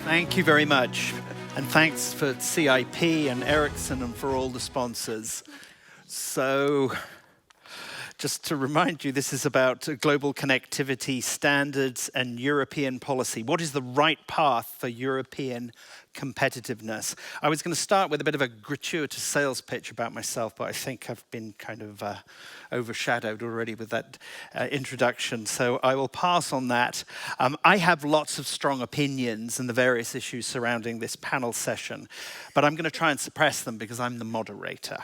Thank you very much. And thanks for CIP and Ericsson and for all the sponsors. So, just to remind you, this is about global connectivity standards and European policy. What is the right path for European competitiveness? I was going to start with a bit of a gratuitous sales pitch about myself, but I think I've been kind of overshadowed already with that introduction, so I will pass on that. I have lots of strong opinions on the various issues surrounding this panel session, but I'm going to try and suppress them because I'm the moderator.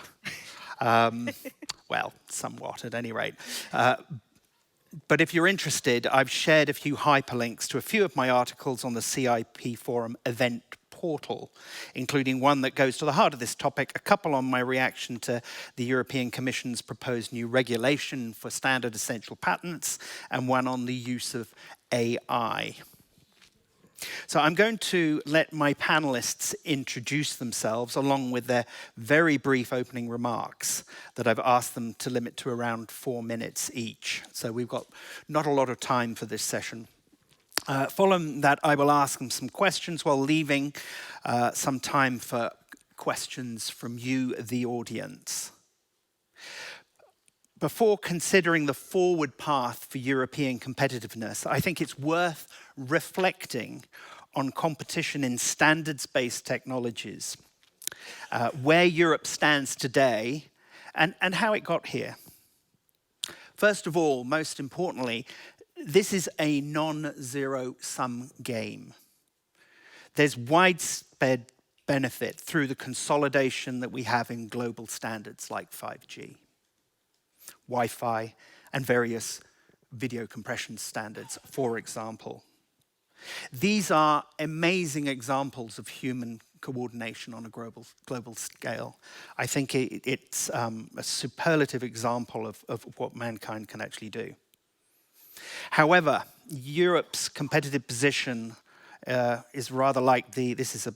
Well, somewhat at any rate. But if you're interested, I've shared a few hyperlinks to a few of my articles on the CIP Forum event portal, including one that goes to the heart of this topic, a couple on my reaction to the European Commission's proposed new regulation for standard essential patents, and one on the use of AI. So I'm going to let my panelists introduce themselves along with their very brief opening remarks that I've asked them to limit to around 4 minutes each. So we've got not a lot of time for this session. Following that, I will ask them some questions while leaving some time for questions from you, the audience. Before considering the forward path for European competitiveness, I think it's worth reflecting on competition in standards-based technologies, where Europe stands today and how it got here. First of all, most importantly, this is a non-zero-sum game. There's widespread benefit through the consolidation that we have in global standards like 5G. Wi-Fi, and various video compression standards, for example. These are amazing examples of human coordination on a global scale. I think it's a superlative example of what mankind can actually do. However, Europe's competitive position is rather like this is a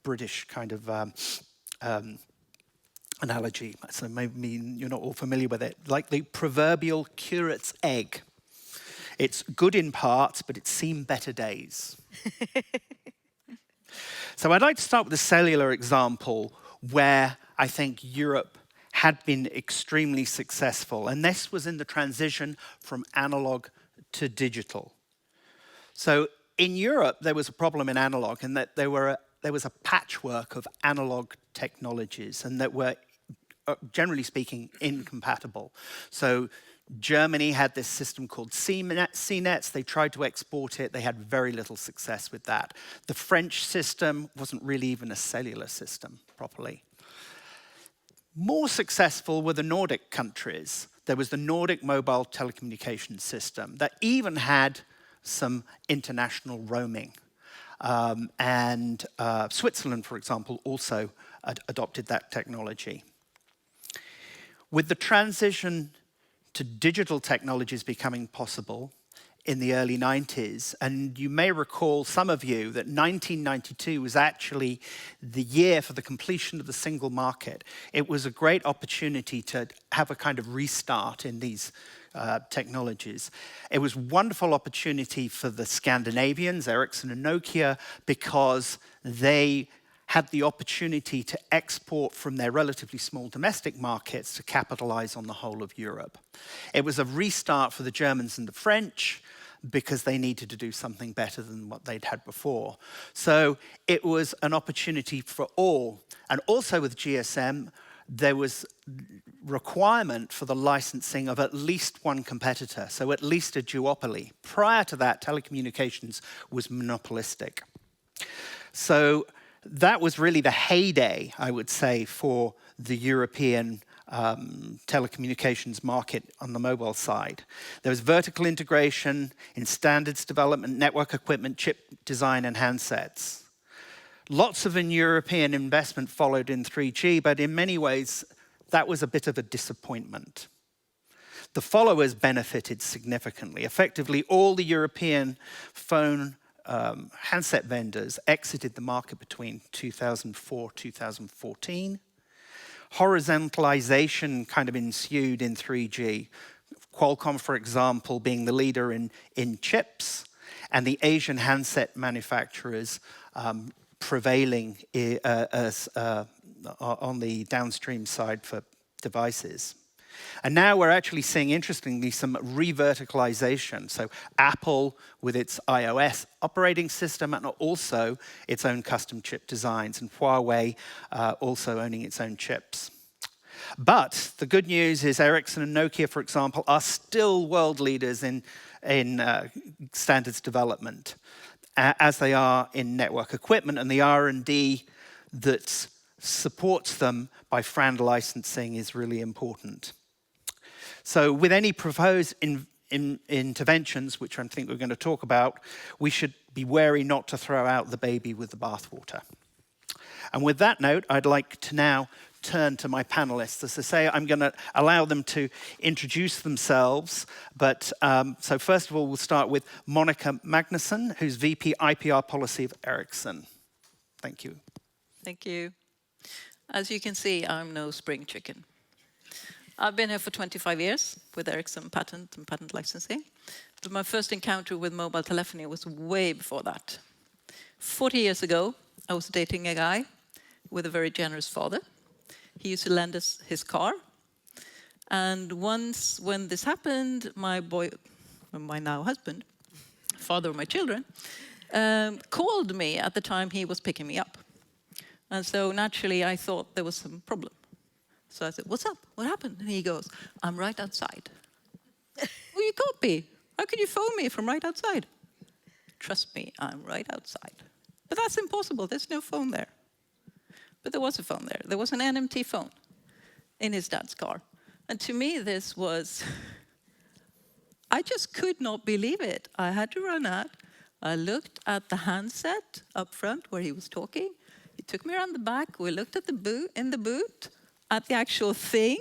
British kind of analogy, so maybe you're not all familiar with it, like the proverbial curate's egg. It's good in parts, but it's seen better days. So I'd like to start with a cellular example where I think Europe had been extremely successful, and this was in the transition from analog to digital. So in Europe, there was a problem in analog in that there was a patchwork of analog technologies and that were, generally speaking, incompatible. So Germany had this system called CNETs. They tried to export it. They had very little success with that. The French system wasn't really even a cellular system properly. More successful were the Nordic countries. There was the Nordic mobile telecommunications system that even had some international roaming. And Switzerland, for example, also adopted that technology. With the transition to digital technologies becoming possible in the early 90s, and you may recall, some of you, that 1992 was actually the year for the completion of the single market. It was a great opportunity to have a kind of restart in these technologies. It was a wonderful opportunity for the Scandinavians, Ericsson and Nokia, because they had the opportunity to export from their relatively small domestic markets to capitalize on the whole of Europe. It was a restart for the Germans and the French because they needed to do something better than what they'd had before. So it was an opportunity for all. And also with GSM, there was requirement for the licensing of at least one competitor, so at least a duopoly. Prior to that, telecommunications was monopolistic. So that was really the heyday, I would say, for the European telecommunications market on the mobile side. There was vertical integration in standards development, network equipment, chip design, and handsets. Lots of European investment followed in 3G, but in many ways, that was a bit of a disappointment. The followers benefited significantly. Effectively, all the European phone handset vendors exited the market between 2004 2014. Horizontalization kind of ensued in 3G. Qualcomm, for example, being the leader in chips, and the Asian handset manufacturers prevailing on the downstream side for devices. And now we're actually seeing, interestingly, some re-verticalization. So Apple with its iOS operating system and also its own custom chip designs, and Huawei also owning its own chips. But the good news is Ericsson and Nokia, for example, are still world leaders in standards development, as they are in network equipment, and the R&D that supports them by FRAND licensing is really important. So with any proposed interventions, which I think we're going to talk about, we should be wary not to throw out the baby with the bathwater. And with that note, I'd like to now turn to my panelists. As I say, I'm going to allow them to introduce themselves. But so first of all, we'll start with Monica Magnusson, who's VP IPR Policy of Ericsson. Thank you. Thank you. As you can see, I'm no spring chicken. I've been here for 25 years with Ericsson patent and patent licensing. But my first encounter with mobile telephony was way before that. 40 years ago, I was dating a guy with a very generous father. He used to lend us his car. And once when this happened, my now husband, father of my children, called me at the time he was picking me up. And so naturally I thought there was some problem. So I said, "What's up? What happened?" And he goes, "I'm right outside." "Well, you can't be. How can you phone me from right outside?" "Trust me, I'm right outside." "But that's impossible. There's no phone there." But there was a phone there. There was an NMT phone in his dad's car. And to me, this was, I just could not believe it. I had to run out. I looked at the handset up front where he was talking. He took me around the back. We looked at the boot, in the boot, at the actual thing,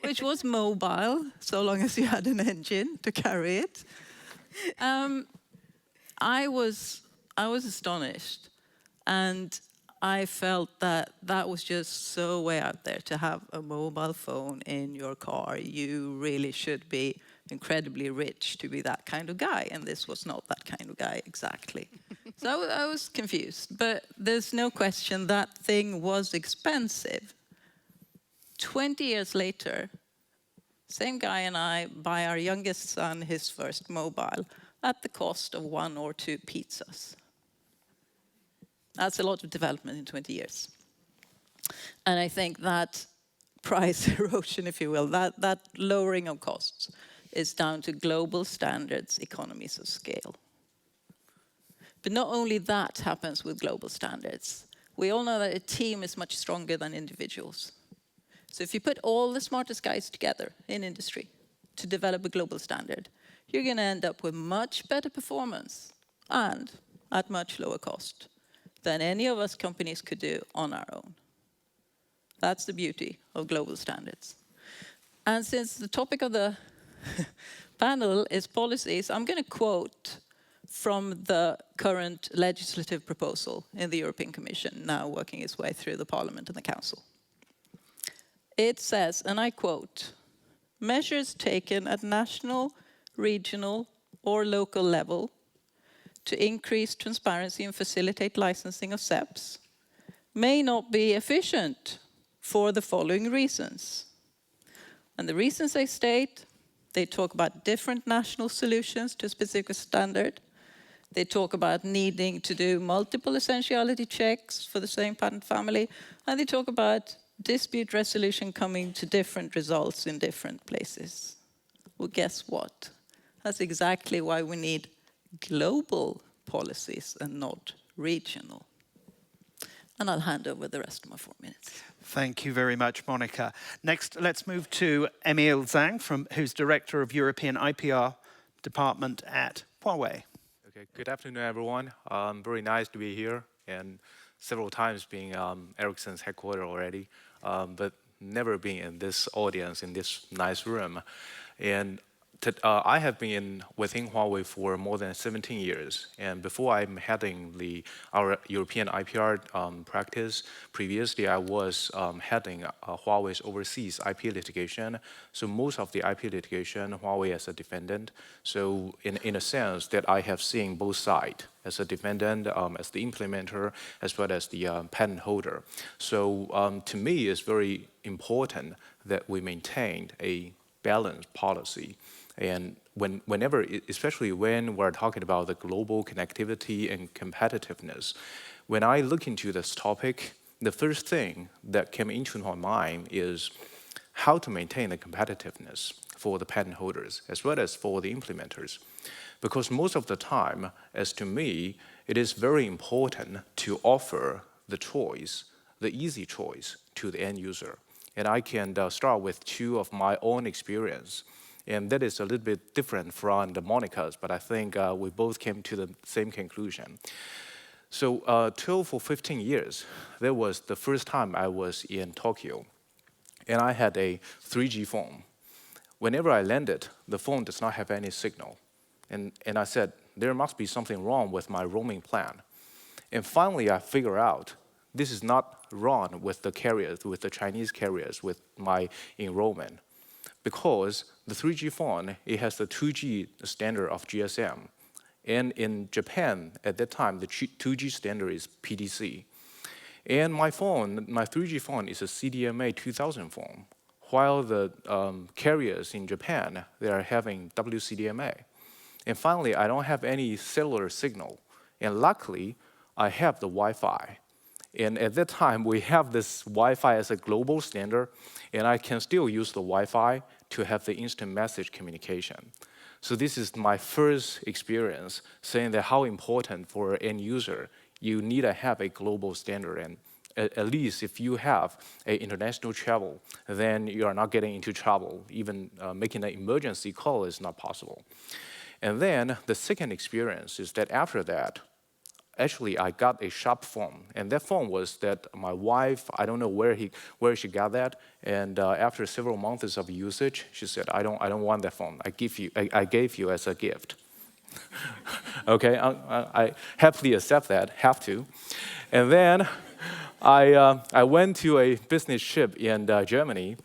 which was mobile, so long as you had an engine to carry it. I was astonished, and I felt that that was just so way out there to have a mobile phone in your car. You really should be incredibly rich to be that kind of guy, and this was not that kind of guy exactly. So I was confused, but there's no question that thing was expensive. 20 years later, same guy and I buy our youngest son his first mobile at the cost of 1 or 2 pizzas. That's a lot of development in 20 years. And I think that price erosion, if you will, that lowering of costs is down to global standards, economies of scale. But not only that happens with global standards. We all know that a team is much stronger than individuals. So if you put all the smartest guys together in industry to develop a global standard, you're going to end up with much better performance and at much lower cost than any of us companies could do on our own. That's the beauty of global standards. And since the topic of the panel is policies, I'm going to quote from the current legislative proposal in the European Commission, now working its way through the Parliament and the Council. It says, and I quote, "Measures taken at national, regional, or local level to increase transparency and facilitate licensing of CEPs may not be efficient for the following reasons." And the reasons they state, they talk about different national solutions to a specific standard. They talk about needing to do multiple essentiality checks for the same patent family. And they talk about dispute resolution coming to different results in different places. Well, guess what? That's exactly why we need global policies and not regional. And I'll hand over the rest of my 4 minutes. Thank you very much, Monica. Next, let's move to Emil Zhang, who's Director of European IPR Department at Huawei. Okay, good afternoon, everyone. Very nice to be here, and several times being Ericsson's headquarters already, but never been in this audience, in this nice room. And I have been within Huawei for more than 17 years, and before I'm heading our European IPR practice, previously I was heading Huawei's overseas IP litigation. So most of the IP litigation, Huawei as a defendant. So in a sense that I have seen both sides as a defendant, as the implementer, as well as the patent holder. So to me, it's very important that we maintain a balanced policy. And whenever, especially when we're talking about the global connectivity and competitiveness, when I look into this topic, the first thing that came into my mind is how to maintain the competitiveness for the patent holders as well as for the implementers. Because most of the time, as to me, it is very important to offer the choice, the easy choice to the end user. And I can start with two of my own experience. And that is a little bit different from the Monica's, but I think we both came to the same conclusion. So 12 or 15 years, that was the first time I was in Tokyo. And I had a 3G phone. Whenever I landed, the phone does not have any signal. And I said, there must be something wrong with my roaming plan. And finally, I figured out this is not wrong with the carriers, with the Chinese carriers, with my enrollment. Because the 3G phone, it has the 2G standard of GSM. And in Japan, at that time, the 2G standard is PDC. And my phone, my 3G phone is a CDMA 2000 phone, while the carriers in Japan, they are having WCDMA. And finally, I don't have any cellular signal. And luckily, I have the Wi-Fi. And at that time, we have this Wi-Fi as a global standard, and I can still use the Wi-Fi to have the instant message communication. So this is my first experience saying that how important for an end user, you need to have a global standard. And at least if you have an international travel, then you are not getting into trouble. Even making an emergency call is not possible. And then the second experience is that after that, actually, I got a shop phone, and that phone was that my wife, I don't know where she got that, and after several months of usage, she said, I don't want that phone. I gave you as a gift. Okay, I happily accept that, have to. And then I went to a business trip in Germany.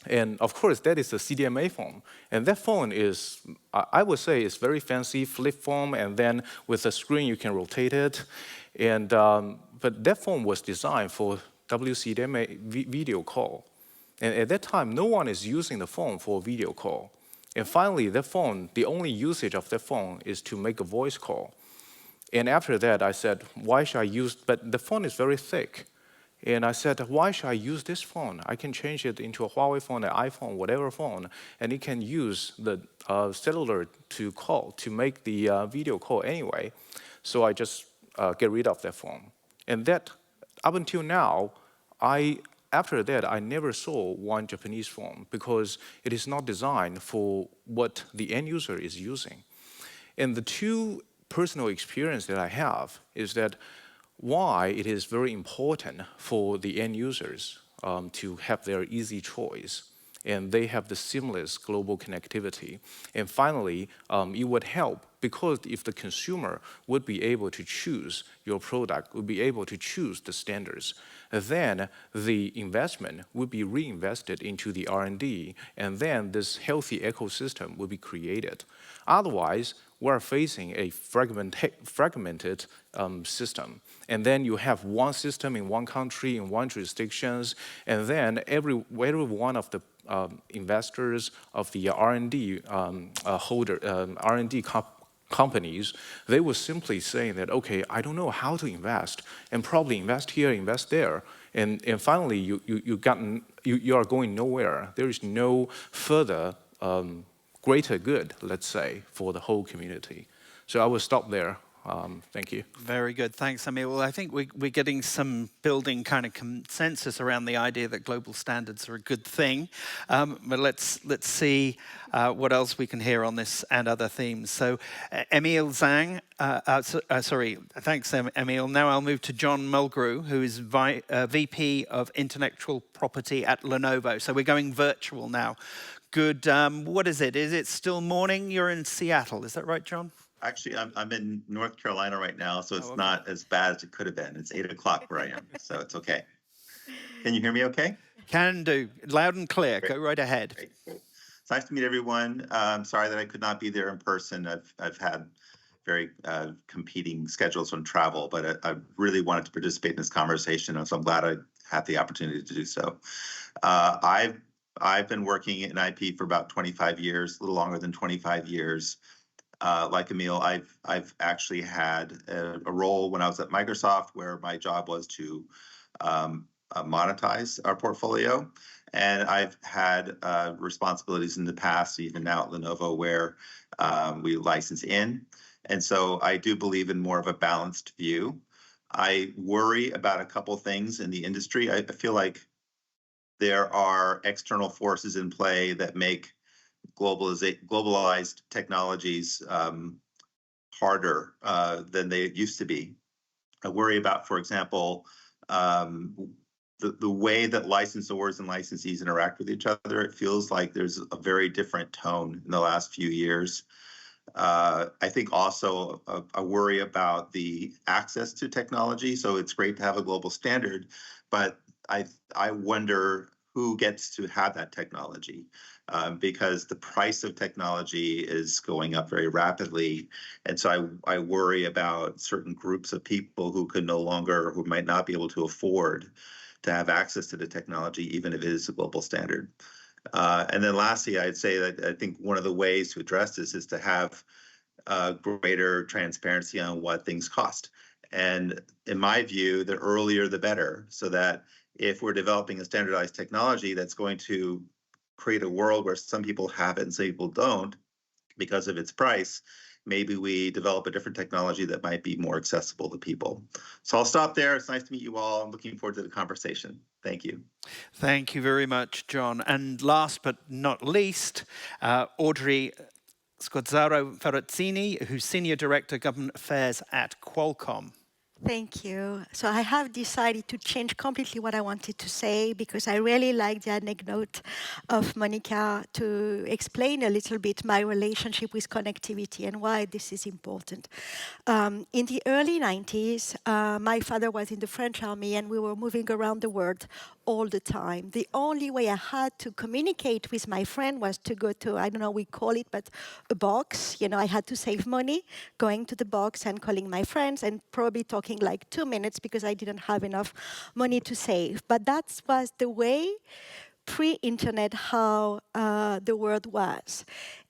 And of course, that is a CDMA phone. And that phone is, I would say, is very fancy, flip phone, and then with a screen, you can rotate it. And, but that phone was designed for WCDMA video call. And at that time, no one is using the phone for video call. And finally, that phone, the only usage of that phone is to make a voice call. And after that, I said, why should I use, but the phone is very thick. And I said, why should I use this phone? I can change it into a Huawei phone, an iPhone, whatever phone, and it can use the cellular to call, to make the video call anyway. So I just get rid of that phone. And that, up until now, after that, I never saw one Japanese phone because it is not designed for what the end user is using. And the two personal experience that I have is that why it is very important for the end users to have their easy choice, and they have the seamless global connectivity. And finally, it would help because if the consumer would be able to choose your product, would be able to choose the standards, then the investment would be reinvested into the R&D, and then this healthy ecosystem will be created. Otherwise, we're facing a fragmented system. And then you have one system in one country, in one jurisdictions, and then every one of the investors of the R&D R&D companies, they were simply saying that, okay, I don't know how to invest, and probably invest here, invest there. And finally, you are going nowhere. There is no further greater good, let's say, for the whole community. So I will stop there. Thank you. Very good. Thanks, Amir. Well, I think we're getting some building kind of consensus around the idea that global standards are a good thing. But let's see what else we can hear on this and other themes. So Emil Zhang, Sorry, thanks, Emil. Now I'll move to John Mulgrew, who is VP of Intellectual Property at Lenovo. So we're going virtual now. Good. What is it? Is it still morning? You're in Seattle. Is that right, John? Actually, I'm in North Carolina right now, so it's okay. not as bad as it could have been. It's 8 o'clock where I am, so it's okay. Can you hear me okay? Can do. Loud and clear. Great. Go right ahead. Great. It's nice to meet everyone. I'm sorry that I could not be there in person. I've had very competing schedules on travel, but I really wanted to participate in this conversation, and so I'm glad I had the opportunity to do so. I've been working in IP for about 25 years, a little longer than 25 years. Like Emil, I've actually had a role when I was at Microsoft where my job was to monetize our portfolio. And I've had responsibilities in the past, even now at Lenovo, where we license in. And so I do believe in more of a balanced view. I worry about a couple things in the industry. I feel like there are external forces in play that make globalized technologies harder than they used to be. I worry about, for example, the way that licensors and licensees interact with each other. It feels like there's a very different tone in the last few years. I think also a worry about the access to technology. So it's great to have a global standard, but I wonder who gets to have that technology, because the price of technology is going up very rapidly. And so I worry about certain groups of people who who might not be able to afford to have access to the technology, even if it is a global standard. And then lastly, I'd say that I think one of the ways to address this is to have greater transparency on what things cost. And in my view, the earlier the better, so that if we're developing a standardized technology that's going to create a world where some people have it and some people don't because of its price, maybe we develop a different technology that might be more accessible to people. So I'll stop there. It's nice to meet you all. I'm looking forward to the conversation. Thank you. Thank you very much, John. And last but not least, Audrey Scozzaro-Ferrazzini, who's Senior Director, Government Affairs at Qualcomm. Thank you. So I have decided to change completely what I wanted to say because I really like the anecdote of Monica to explain a little bit my relationship with connectivity and why this is important. In the early 90s, my father was in the French army and we were moving around the world all the time. The only way I had to communicate with my friend was to go to, I don't know, we call it, but a box. You know, I had to save money going to the box and calling my friends and probably talking like 2 minutes because I didn't have enough money to save. But that was the way pre-internet how the world was.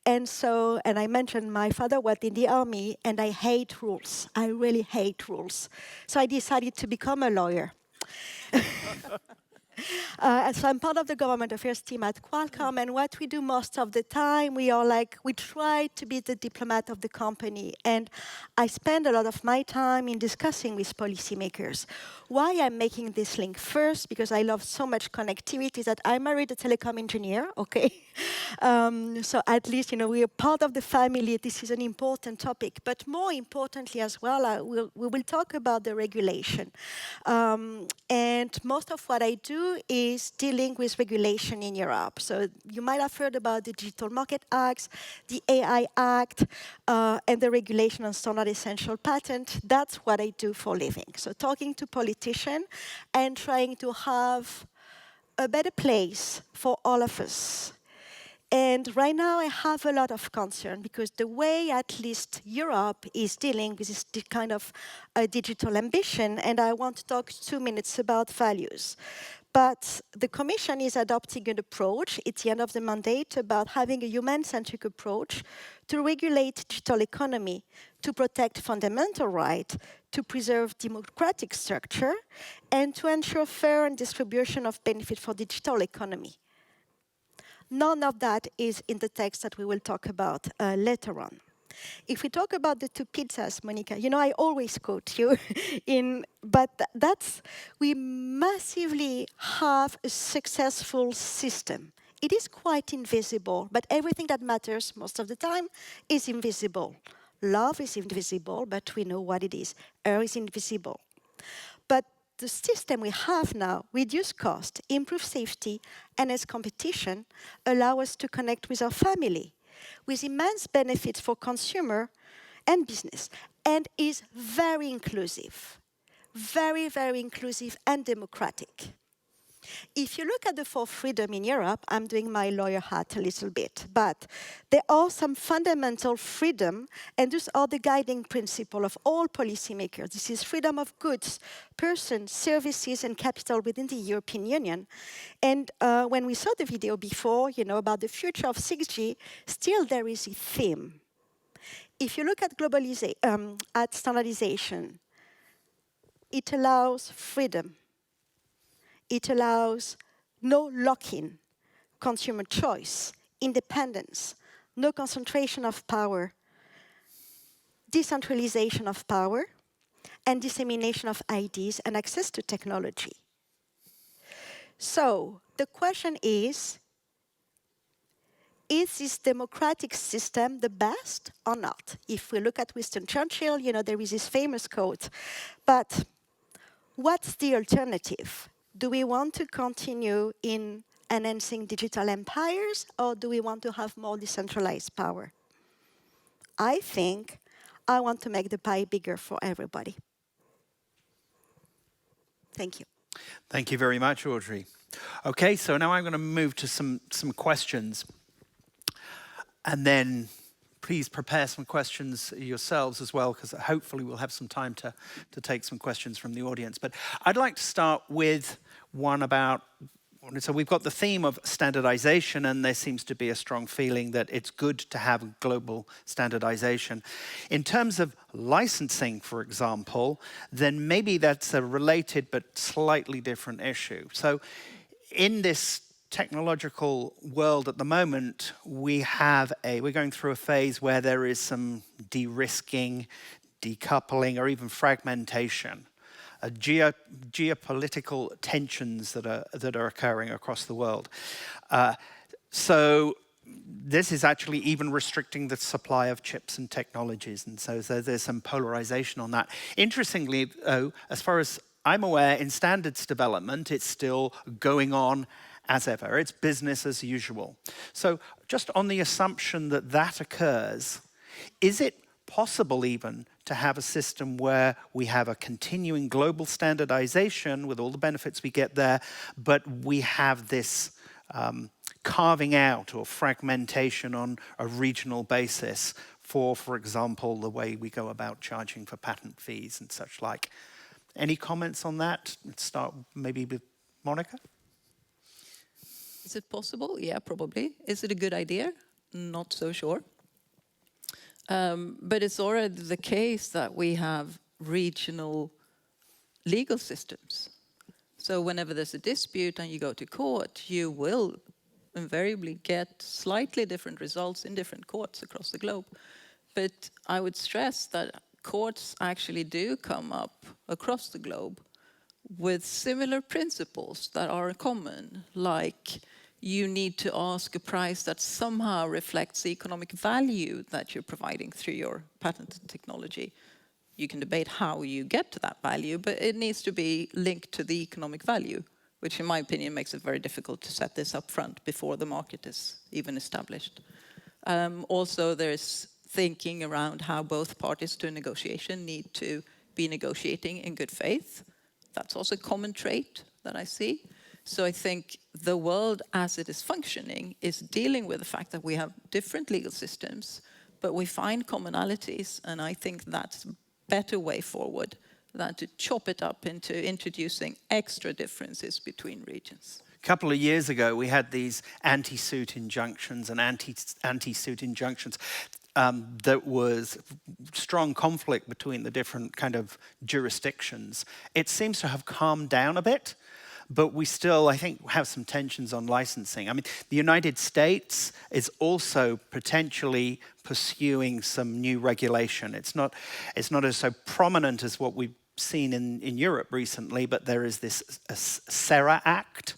And so, and I mentioned my father was in the army and I hate rules. I really hate rules. So I decided to become a lawyer. So I'm part of the government affairs team at Qualcomm, and what we do most of the time, we try to be the diplomat of the company. And I spend a lot of my time in discussing with policymakers. Why I'm making this link first, because I love so much connectivity, that I married a telecom engineer, okay? So at least, you know, we are part of the family. This is an important topic. But more importantly as well, we will talk about the regulation. And most of what I do is dealing with regulation in Europe. So you might have heard about the Digital Market Act, the AI Act, and the regulation on standard essential patent. That's what I do for a living. So talking to politicians and trying to have a better place for all of us. And right now I have a lot of concern because the way at least Europe is dealing with this kind of digital ambition, and I want to talk 2 minutes about values. But the Commission is adopting an approach, it's the end of the mandate, about having a human-centric approach to regulate digital economy, to protect fundamental rights, to preserve democratic structure, and to ensure fair and distribution of benefit for digital economy. None of that is in the text that we will talk about later on. If we talk about the two pizzas, Monica, you know, I always quote you, but we massively have a successful system. It is quite invisible, but everything that matters most of the time is invisible. Love is invisible, but we know what it is. Air is invisible. But the system we have now, reduce cost, improve safety, and as competition, allow us to connect with our family, with immense benefits for consumer and business, and is very inclusive. Very, very inclusive and democratic. If you look at the fourth freedom in Europe, I'm doing my lawyer hat a little bit, but there are some fundamental freedom, and those are the guiding principle of all policymakers. This is freedom of goods, persons, services, and capital within the European Union. And when we saw the video before, about the future of 6G, still there is a theme. If you look at at standardization, it allows freedom. It allows no lock-in, consumer choice, independence, no concentration of power, decentralization of power, and dissemination of ideas and access to technology. So the question is this democratic system the best or not? If we look at Winston Churchill, there is this famous quote, but what's the alternative? Do we want to continue in enhancing digital empires, or do we want to have more decentralized power? I think I want to make the pie bigger for everybody. Thank you. Thank you very much, Audrey. Okay, so now I'm going to move to some questions. And then please prepare some questions yourselves as well, because hopefully we'll have some time to take some questions from the audience. But I'd like to start with one about, so we've got the theme of standardization, and there seems to be a strong feeling that it's good to have global standardization. In terms of licensing, for example, then maybe that's a related but slightly different issue. So in this technological world at the moment, we're going through a phase where there is some de-risking, decoupling, or even fragmentation. Geopolitical tensions that are occurring across the world. So this is actually even restricting the supply of chips and technologies, and so there's some polarization on that. Interestingly, though, as far as I'm aware, in standards development, it's still going on as ever. It's business as usual. So just on the assumption that that occurs, is it possible even to have a system where we have a continuing global standardization with all the benefits we get there, but we have this carving out or fragmentation on a regional basis for example, the way we go about charging for patent fees and such like? Any comments on that? Let's start maybe with Monica. Is it possible? Yeah, probably. Is it a good idea? Not so sure. But it's already the case that we have regional legal systems. So whenever there's a dispute and you go to court, you will invariably get slightly different results in different courts across the globe. But I would stress that courts actually do come up across the globe with similar principles that are common, like you need to ask a price that somehow reflects the economic value that you're providing through your patented technology. You can debate how you get to that value, but it needs to be linked to the economic value, which in my opinion makes it very difficult to set this up front before the market is even established. Also, there's thinking around how both parties to a negotiation need to be negotiating in good faith. That's also a common trait that I see. So I think the world as it is functioning is dealing with the fact that we have different legal systems, but we find commonalities, and I think that's a better way forward than to chop it up into introducing extra differences between regions. A couple of years ago, we had these anti-suit injunctions and anti-suit injunctions. There was strong conflict between the different kind of jurisdictions. It seems to have calmed down a bit, but we still, I think, have some tensions on licensing. I mean, the United States is also potentially pursuing some new regulation. It's not as so prominent as what we've seen in Europe recently, but there is this SERA Act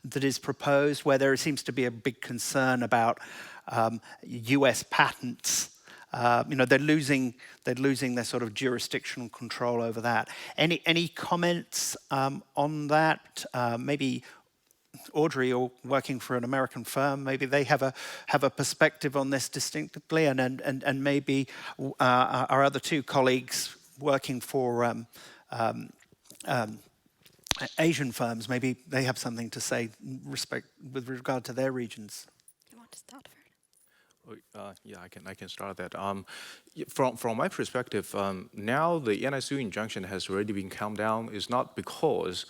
that is proposed where there seems to be a big concern about US patents they're losing their sort of jurisdictional control over that. Any comments on that? Maybe Audrey, you're working for an American firm. Maybe they have a perspective on this distinctively, and maybe our other two colleagues working for Asian firms, maybe they have something to say with regard to their regions. You want to start first? Yeah, I can start that. From my perspective, now the anti-sue injunction has already been calmed down. It's not because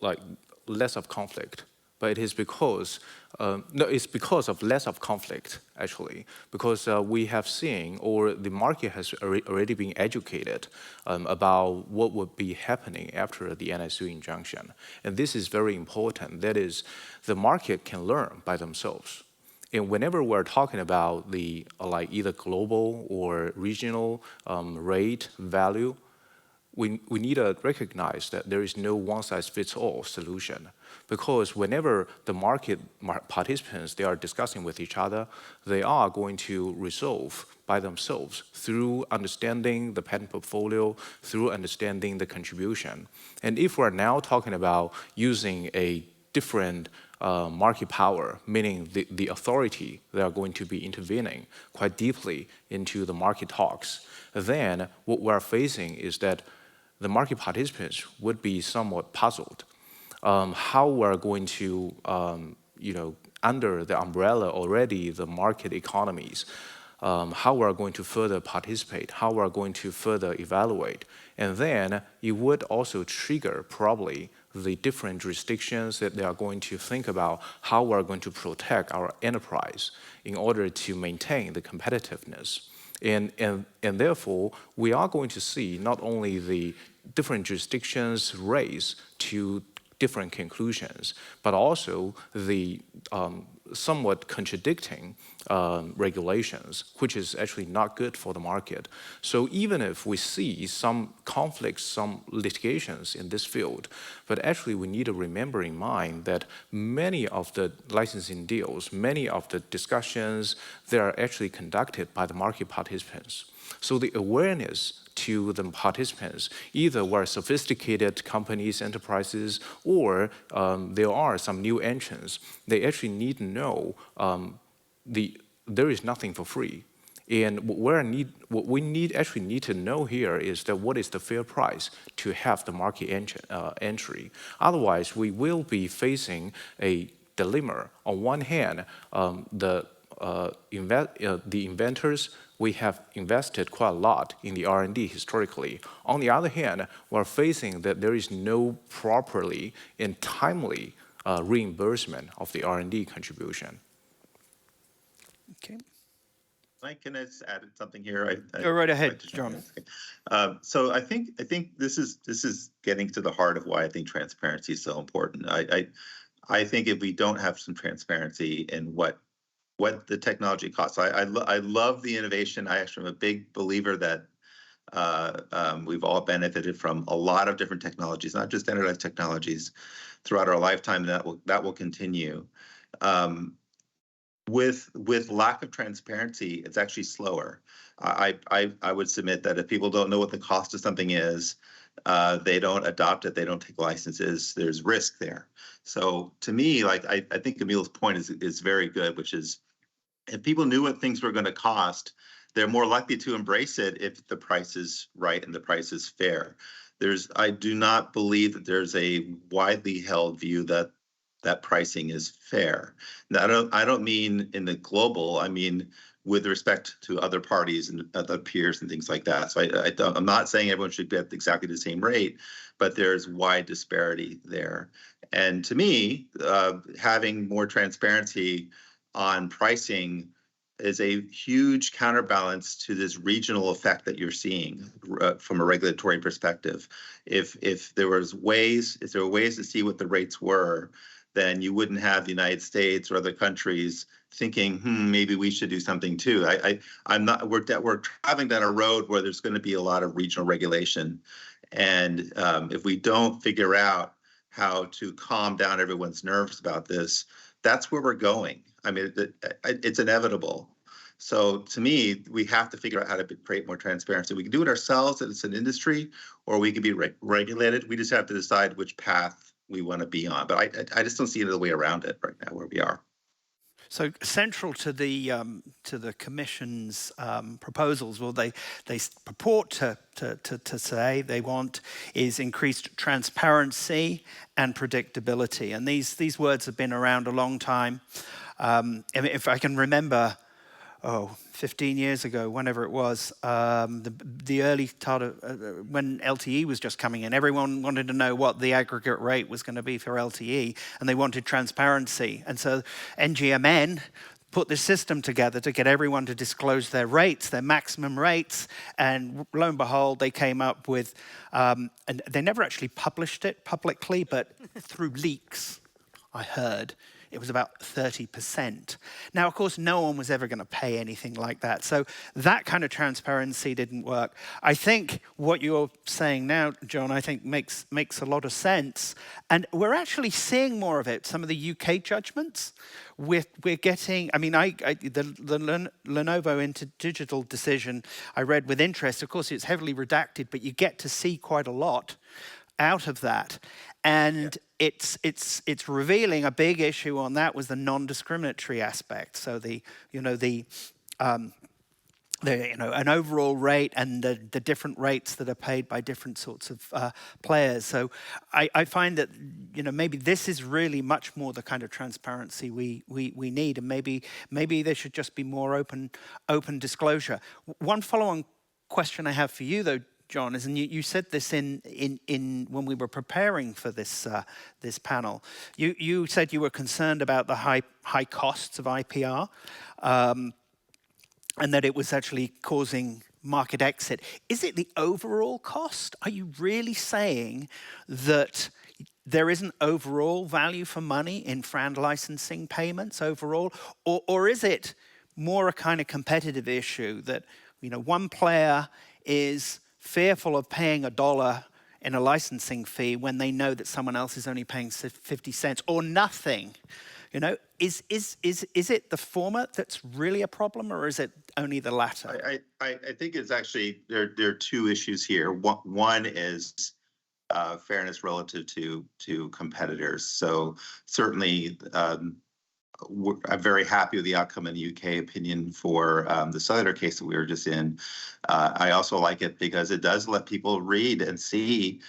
like less of conflict, but it is because no, it's because of less of conflict actually, because we have seen, or the market has already been educated about what would be happening after the anti-sue injunction, and this is very important. That is, the market can learn by themselves. And whenever we're talking about the like either global or regional rate value, we need to recognize that there is no one-size-fits-all solution, because whenever the market participants, they are discussing with each other, they are going to resolve by themselves through understanding the patent portfolio, through understanding the contribution. And if we're now talking about using a different market power, meaning the authority, they are going to be intervening quite deeply into the market talks, then what we're facing is that the market participants would be somewhat puzzled how we're going to, under the umbrella already, the market economies, how we're going to further participate, how we're going to further evaluate. And then it would also trigger probably the different jurisdictions that they are going to think about how we're going to protect our enterprise in order to maintain the competitiveness. And therefore, we are going to see not only the different jurisdictions raise to different conclusions, but also the somewhat contradicting regulations, which is actually not good for the market. So even if we see some conflicts, some litigations in this field, but actually we need to remember in mind that many of the licensing deals, many of the discussions, they are actually conducted by the market participants. So the awareness to the participants, either were sophisticated companies, enterprises, or there are some new entrants, they actually need to know there is nothing for free. And what we actually need to know here is that what is the fair price to have the market entry. Otherwise, we will be facing a dilemma. On one hand, the inventors, we have invested quite a lot in the R&D historically. On the other hand, we're facing that there is no properly and timely reimbursement of the R&D contribution. Okay. Can I just add something here? Go right ahead, John. So I think this is getting to the heart of why I think transparency is so important. I think if we don't have some transparency in what the technology costs. I love the innovation. I actually am a big believer that we've all benefited from a lot of different technologies, not just standardized technologies, throughout our lifetime. That will continue. With lack of transparency, it's actually slower. I would submit that if people don't know what the cost of something is, they don't adopt it, they don't take licenses, there's risk there. So to me, like I think Emil's point is very good, which is if people knew what things were going to cost, they're more likely to embrace it if the price is right and the price is fair. I do not believe that there's a widely held view that pricing is fair. Now, I don't mean in the global, I mean with respect to other parties and other peers and things like that. So I'm not saying everyone should get exactly the same rate, but there's wide disparity there. And to me, having more transparency on pricing is a huge counterbalance to this regional effect that you're seeing from a regulatory perspective. If there were ways to see what the rates were, then you wouldn't have the United States or other countries thinking, maybe we should do something too. We're traveling down a road where there's going to be a lot of regional regulation, and if we don't figure out how to calm down everyone's nerves about this, that's where we're going. I mean, it's inevitable. So to me, we have to figure out how to create more transparency. We can do it ourselves as an industry, or we can be regulated. We just have to decide which path we want to be on. But I just don't see another way around it right now where we are. So central to the Commission's proposals, well, they purport to say they want is increased transparency and predictability, and these words have been around a long time. If I can remember, 15 years ago, whenever it was, the early part of when LTE was just coming in, everyone wanted to know what the aggregate rate was going to be for LTE, and they wanted transparency. And so NGMN put this system together to get everyone to disclose their rates, their maximum rates, and lo and behold, they came up with, and they never actually published it publicly, but through leaks, I heard, it was about 30%. Now, of course, no one was ever going to pay anything like that. So that kind of transparency didn't work. I think what you're saying now, John, I think makes a lot of sense. And we're actually seeing more of it. Some of the UK judgments, we're getting, I mean, the Lenovo InterDigital decision I read with interest. Of course, it's heavily redacted, but you get to see quite a lot out of that. And it's revealing a big issue on that was the non-discriminatory aspect. So an overall rate and the different rates that are paid by different sorts of players. So I find that maybe this is really much more the kind of transparency we need, and maybe there should just be more open disclosure. One follow-on question I have for you, though, John, is, and you said this in when we were preparing for this this panel. You said you were concerned about the high costs of IPR, and that it was actually causing market exit. Is it the overall cost? Are you really saying that there isn't overall value for money in FRAND licensing payments overall, or is it more a kind of competitive issue that one player is fearful of paying $1 in a licensing fee when they know that someone else is only paying 50 cents or nothing? Is it the former that's really a problem, or is it only the latter? I think it's actually there are two issues here. One is fairness relative to competitors. So certainly, I'm very happy with the outcome in the UK opinion for the cellular case that we were just in. I also like it because it does let people read and see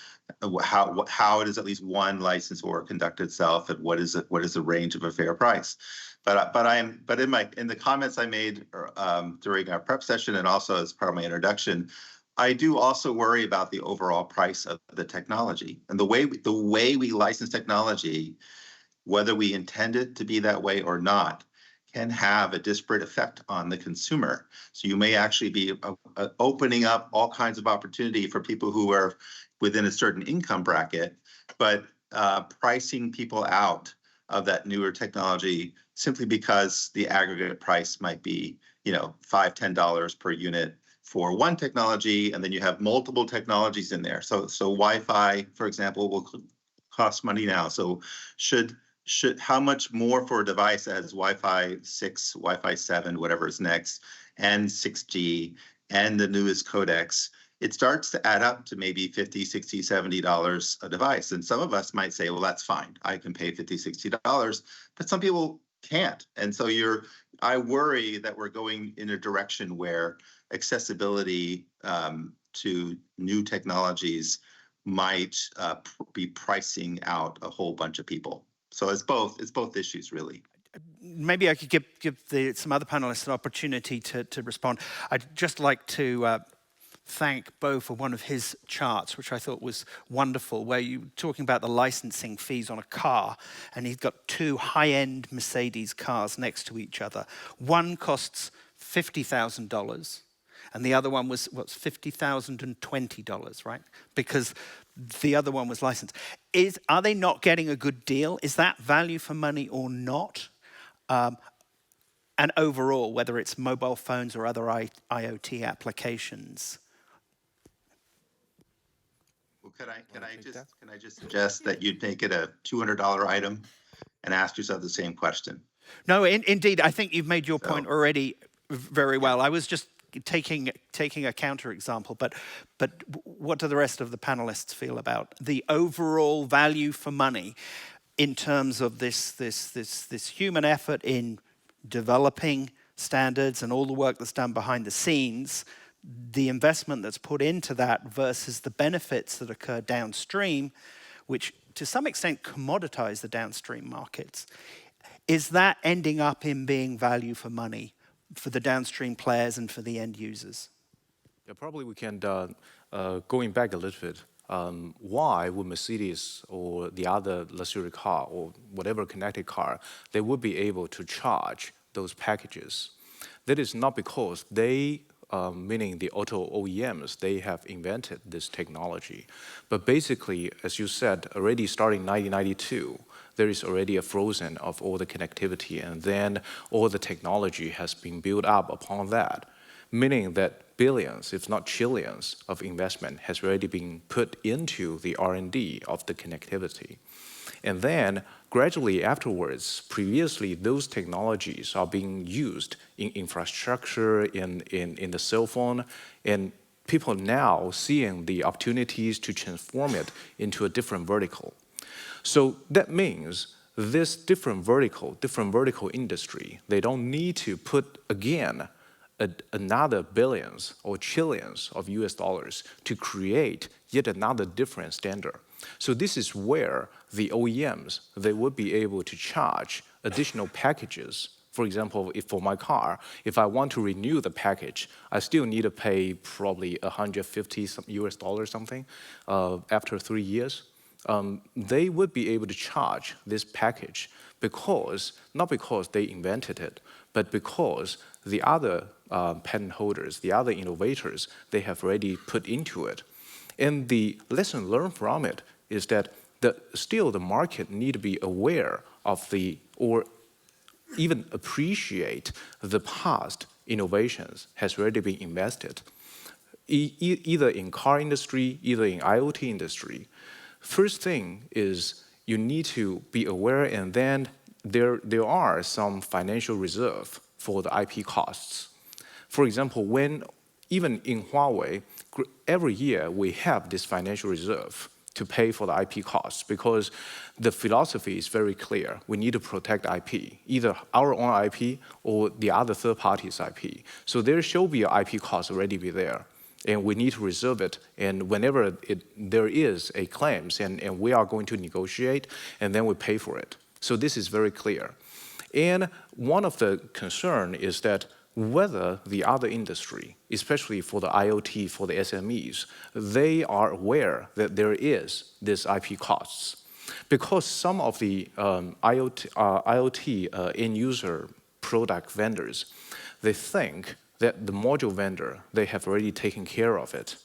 how it is at least one licensor conduct itself, and what is the range of a fair price. But in the comments I made during our prep session and also as part of my introduction, I do also worry about the overall price of the technology and the way we license technology, whether we intend it to be that way or not, can have a disparate effect on the consumer. So you may actually be opening up all kinds of opportunity for people who are within a certain income bracket, but pricing people out of that newer technology simply because the aggregate price might be, $5, $10 per unit for one technology, and then you have multiple technologies in there. So Wi-Fi, for example, will cost money now. So how much more for a device that has Wi-Fi 6, Wi-Fi 7, whatever is next, and 6G, and the newest codecs? It starts to add up to maybe $50, $60, $70 a device. And some of us might say, well, that's fine. I can pay $50, $60, but some people can't. And so I worry that we're going in a direction where accessibility to new technologies might be pricing out a whole bunch of people. So it's both issues, really. Maybe I could give some other panelists an opportunity to respond. I'd just like to thank Bo for one of his charts, which I thought was wonderful, where you were talking about the licensing fees on a car, and he's got two high-end Mercedes cars next to each other. One costs $50,000, and the other one was $50,020, right? Because the other one was licensed. Are they not getting a good deal? Is that value for money or not? And overall, whether it's mobile phones or other IoT applications. Well, can I just suggest that you make it a $200 item and ask yourself the same question? No, indeed, I think you've made your point already very well. I was just taking a counterexample, but what do the rest of the panelists feel about the overall value for money in terms of this human effort in developing standards and all the work that's done behind the scenes, the investment that's put into that versus the benefits that occur downstream, which to some extent commoditize the downstream markets. Is that ending up in being value for money for the downstream players and for the end users? Yeah, probably we can, going back a little bit, why would Mercedes or the other luxury car or whatever connected car, they would be able to charge those packages? That is not because they, meaning the auto OEMs, they have invented this technology. But basically, as you said, already starting 1992, there is already a frozen of all the connectivity, and then all the technology has been built up upon that, meaning that billions, if not trillions, of investment has already been put into the R&D of the connectivity. And then gradually afterwards, previously those technologies are being used in infrastructure, in the cell phone, and people now seeing the opportunities to transform it into a different vertical. So that means this different vertical industry, they don't need to put again another billions or trillions of US dollars to create yet another different standard. So this is where the OEMs, they would be able to charge additional packages. For example, if for my car, if I want to renew the package, I still need to pay probably 150 US dollars something after 3 years. They would be able to charge this package because, not because they invented it, but because the other patent holders, the other innovators, they have already put into it. And the lesson learned from it is that still the market need to be aware of or even appreciate the past innovations has already been invested, either in car industry, either in IoT industry. First thing is you need to be aware, and then there are some financial reserve for the IP costs. For example, even in Huawei, every year we have this financial reserve to pay for the IP costs because the philosophy is very clear. We need to protect IP, either our own IP or the other third party's IP. So there should be an IP cost already be there. And we need to reserve it. And whenever there is a claims, and we are going to negotiate, and then we pay for it. So this is very clear. And one of the concern is that whether the other industry, especially for the IoT, for the SMEs, they are aware that there is this IP costs. Because some of the IoT end user product vendors, they think that the module vendor, they have already taken care of it.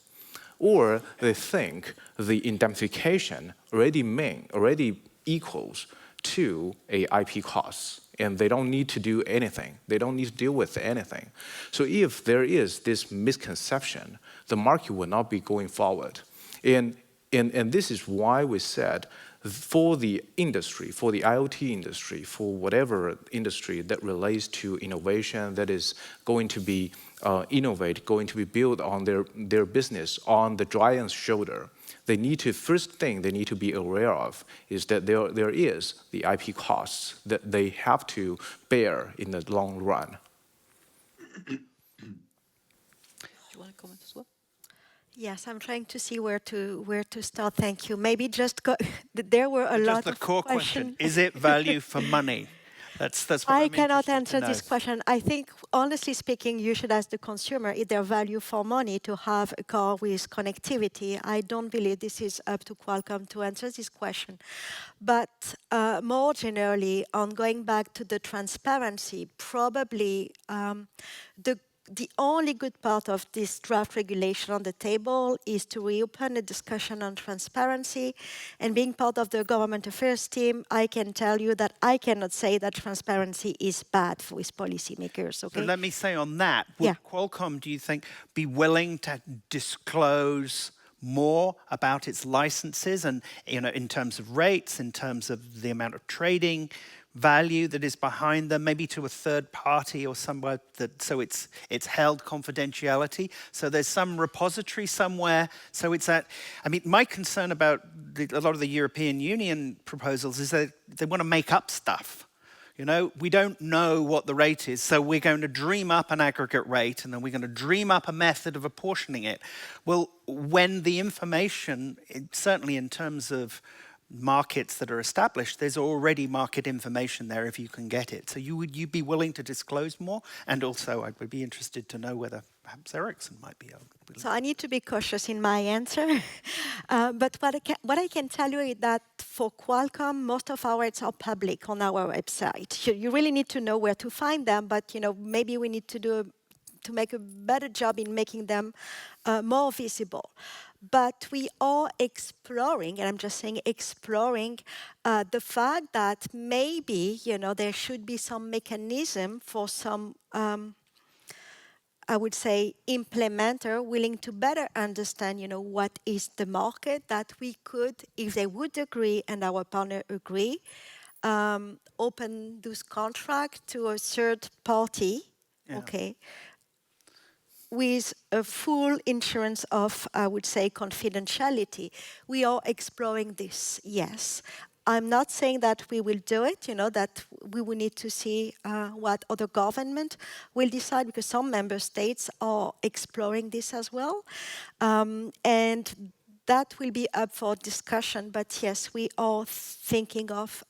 Or they think the indemnification already equals to a IP costs, and they don't need to do anything. They don't need to deal with anything. So if there is this misconception, the market will not be going forward. And this is why we said for the industry, for the IoT industry, for whatever industry that relates to innovation that is going to be going to be built on their business on the giant's shoulder, first thing they need to be aware of is that there is the IP costs that they have to bear in the long run. Do you want to comment as well? Yes, I'm trying to see where to start. Thank you. Maybe just go. There were a lot Just the of core question: is it value for money? That's what I I'm cannot interested answer to this know. question. I think, honestly speaking, you should ask the consumer if their value for money to have a car with connectivity. I don't believe this is up to Qualcomm to answer this question. But more generally, on going back to the transparency, probably the only good part of this draft regulation on the table is to reopen a discussion on transparency. And being part of the government affairs team, I can tell you that I cannot say that transparency is bad with policymakers. Okay. So let me say on that, would Yeah. Qualcomm, do you think, be willing to disclose more about its licenses and, in terms of rates, in terms of the amount of trading value that is behind them, maybe to a third party or somewhere that, so it's held confidentiality. So there's some repository somewhere. So it's that, I mean, my concern about a lot of the European Union proposals is that they want to make up stuff. You know, we don't know what the rate is, so we're going to dream up an aggregate rate and then we're going to dream up a method of apportioning it. Well, when the information, certainly in terms of markets that are established, there's already market information there if you can get it. So would you be willing to disclose more? And also, I would be interested to know whether perhaps Ericsson might be able to. So I need to be cautious in my answer. But what I can tell you is that for Qualcomm, most of our rates are public on our website. You really need to know where to find them, but maybe we need to make a better job in making them more visible. But we are exploring, and I'm just saying exploring, the fact that maybe, there should be some mechanism for some, I would say, implementer willing to better understand, what is the market that we could, if they would agree and our partner agree, open those contracts to a third party, okay, with a full insurance of, I would say, confidentiality. We are exploring this, yes. I'm not saying that we will do it, that we will need to see what other government will decide, because some member states are exploring this as well. And that will be up for discussion, but yes, we are thinking of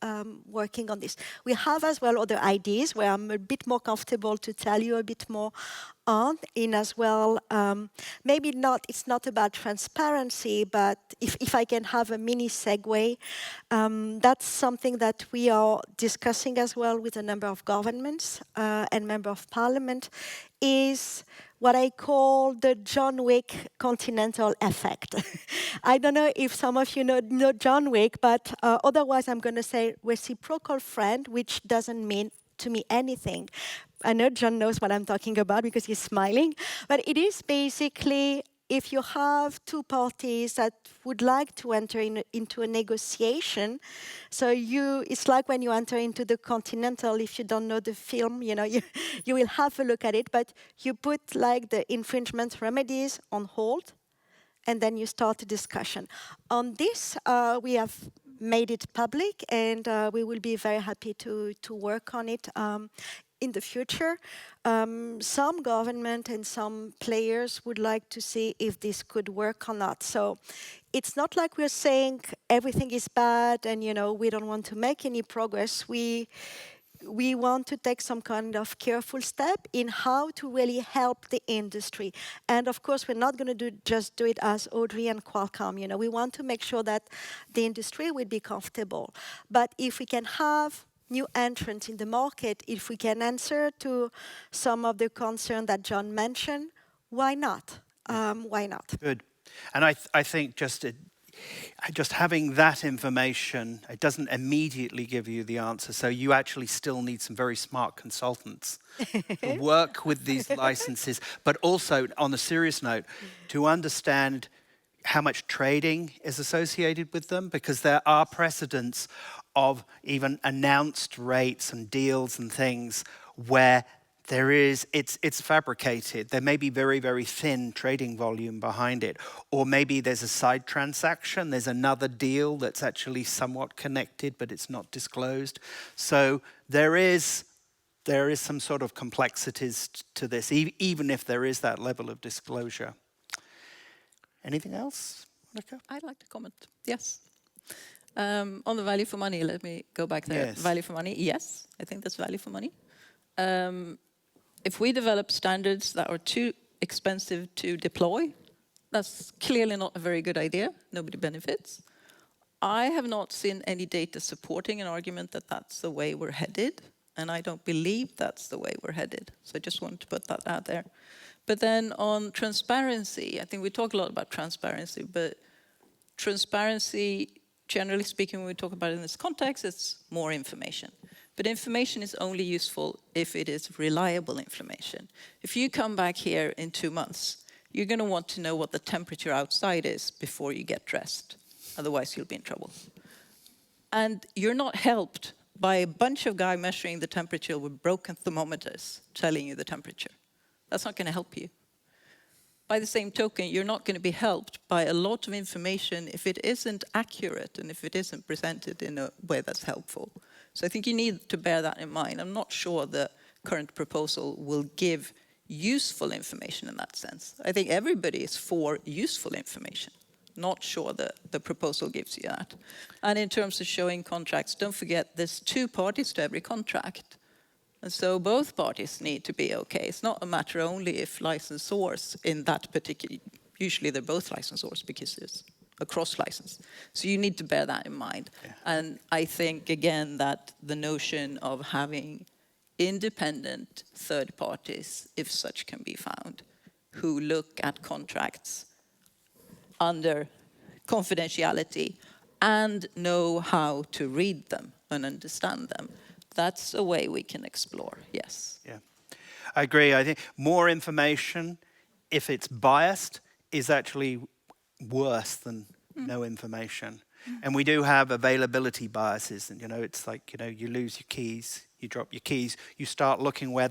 working on this. We have as well other ideas where I'm a bit more comfortable to tell you a bit more on in as well. Maybe not, it's not about transparency, but if I can have a mini segue, that's something that we are discussing as well with a number of governments and member of parliament, is what I call the John Wick continental effect. I don't know if some of you know John Wick, but otherwise I'm going to say reciprocal friend, which doesn't mean to me anything. I know John knows what I'm talking about because he's smiling, but it is basically if you have two parties that would like to enter into a negotiation, so it's like when you enter into the Continental, if you don't know the film, you will have a look at it, but you put like the infringement remedies on hold, and then you start a discussion. On this, we have made it public, and we will be very happy to work on it in the future. Some government and some players would like to see if this could work or not. So it's not like we're saying everything is bad and we don't want to make any progress. We want to take some kind of careful step in how to really help the industry. And of course, we're not going to just do it as Audrey and Qualcomm. We want to make sure that the industry will be comfortable. But if we can have new entrants in the market, if we can answer to some of the concern that John mentioned, why not? Why not? Good. And I think just having that information, it doesn't immediately give you the answer. So you actually still need some very smart consultants to work with these licenses, but also on a serious note, to understand how much trading is associated with them, because there are precedents of even announced rates and deals and things where it's fabricated. There may be very, very thin trading volume behind it. Or maybe there's a side transaction, there's another deal that's actually somewhat connected, but it's not disclosed. So there is some sort of complexities to this, even if there is that level of disclosure. Anything else, Monica? I'd like to comment, yes. On the value for money, let me go back there. Yes. Value for money, yes, I think that's value for money. If we develop standards that are too expensive to deploy, that's clearly not a very good idea. Nobody benefits. I have not seen any data supporting an argument that that's the way we're headed, and I don't believe that's the way we're headed. So I just wanted to put that out there. But then on transparency, I think we talk a lot about transparency, but transparency, generally speaking, when we talk about it in this context, it's more information. But information is only useful if it is reliable information. If you come back here in 2 months, you're going to want to know what the temperature outside is before you get dressed. Otherwise, you'll be in trouble. And you're not helped by a bunch of guys measuring the temperature with broken thermometers telling you the temperature. That's not going to help you. By the same token, you're not going to be helped by a lot of information if it isn't accurate and if it isn't presented in a way that's helpful. So I think you need to bear that in mind. I'm not sure the current proposal will give useful information in that sense. I think everybody is for useful information. Not sure that the proposal gives you that. And in terms of showing contracts, don't forget there's 2 parties to every contract. And so both parties need to be okay. It's not a matter only if licensors in that particular, usually they're both licensors because it's a cross license. So you need to bear that in mind. Yeah. And I think, again, that the notion of having independent third parties, if such can be found, who look at contracts under confidentiality and know how to read them and understand them, that's a way we can explore, yes. Yeah, I agree. I think more information, if it's biased, is actually worse than no information. And we do have availability biases, and it's like you lose your keys, you drop your keys, you start looking where